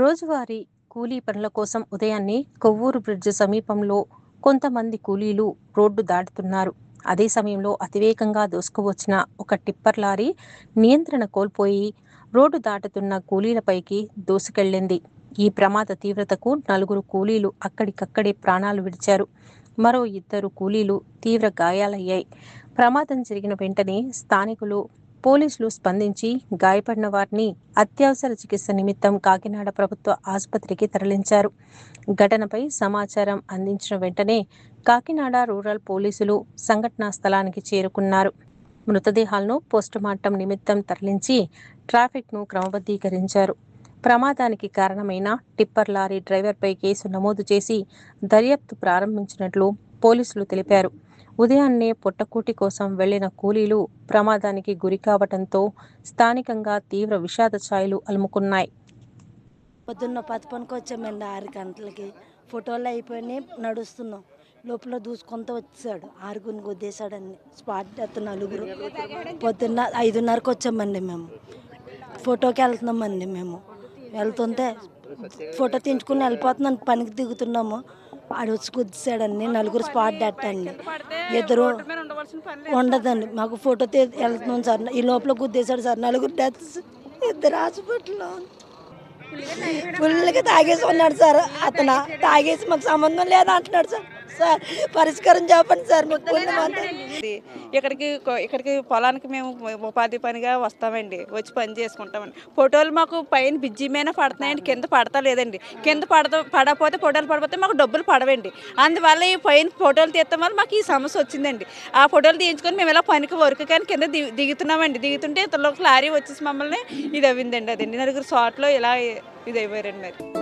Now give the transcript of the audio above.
రోజువారీ కూలీ పనుల కోసం ఉదయాన్నే కొవ్వూరు బ్రిడ్జ్ సమీపంలో కొంతమంది కూలీలు రోడ్డు దాటుతున్నారు. అదే సమయంలో అతివేగంగా దూసుకువచ్చిన ఒక టిప్పర్ లారీ నియంత్రణ కోల్పోయి రోడ్డు దాటుతున్న కూలీలపైకి దూసుకెళ్లింది. ఈ ప్రమాద తీవ్రతకు నలుగురు కూలీలు అక్కడికక్కడే ప్రాణాలు విడిచారు. మరో ఇద్దరు కూలీలు తీవ్ర గాయాలయ్యాయి. ప్రమాదం జరిగిన వెంటనే స్థానికులు, పోలీసులు స్పందించి గాయపడిన వారిని అత్యవసర చికిత్స నిమిత్తం కాకినాడ ప్రభుత్వ ఆసుపత్రికి తరలించారు. ఘటనపై సమాచారం అందించిన వెంటనే కాకినాడ రూరల్ పోలీసులు సంఘటనా స్థలానికి చేరుకున్నారు. మృతదేహాలను పోస్టుమార్టం నిమిత్తం తరలించి ట్రాఫిక్ను క్రమబద్ధీకరించారు. ప్రమాదానికి కారణమైన టిప్పర్ లారీ డ్రైవర్పై కేసు నమోదు చేసి దర్యాప్తు ప్రారంభించినట్లు పోలీసులు తెలిపారు. ఉదయాన్నే పొట్టకూటి కోసం వెళ్లిన కూలీలు ప్రమాదానికి గురికావడంతో స్థానికంగా తీవ్ర విషాద ఛాయలు అలుముకున్నాయి. పొద్దున్న 10 పనికి వచ్చామండి, 6 గంటలకి ఫోటోలు అయిపోయినాయి, నడుస్తున్నాం. లోపల దూసుకుంటూ వచ్చాడు, 6గురిని గుద్దేశాడండి. Spot death 4. పొద్దున్న 5:30కి వచ్చామండి. మేము ఫోటోకి వెళ్తున్నామండి. మేము వెళ్తుంటే ఫోటో తీయించుకుని వెళ్ళిపోతున్నాం, పనికి దిగుతున్నాము. ఆడు వచ్చి గుద్దేశాడండి. 4 స్పాట్ డెత్ అండి. ఇద్దరు ఉండదండి. మాకు ఫోటో వెళ్తున్నాం సార్, ఈ లోపల గుద్దేశాడు సార్. 4 డెత్స్, 2 హాస్పిటల్లో. ఫుల్గా తాగేసి ఉన్నాడు సార్. అతను తాగేసి మాకు సంబంధం లేదు అంటున్నాడు సార్. సార్ పరిష్కారం చెప్పండి సార్. ఇక్కడికి పొలానికి మేము ఉపాధి పనిగా వస్తామండి, వచ్చి పని చేసుకుంటామండి. ఫోటోలు మాకు పైన బిజ్జి మీద పడుతున్నాయండి, కింద పడతా లేదండి. కింద పడకపోతే ఫోటోలు పడిపోతే మాకు డబ్బులు పడవండి. అందువల్ల ఈ పైన ఫోటోలు తీస్తాం వల్ల మాకు ఈ సమస్య వచ్చిందండి. ఆ ఫోటోలు తీయించుకొని మేము ఇలా పనికి వర్క్ కానీ కింద దిగుతున్నామండి. దిగుతుంటే ఇతరులోకి లారీ వచ్చేసి మమ్మల్ని ఇది అవ్విందండి. అదండి 4 షాట్లో ఇలా ఇది అయిపోయారండి. మరి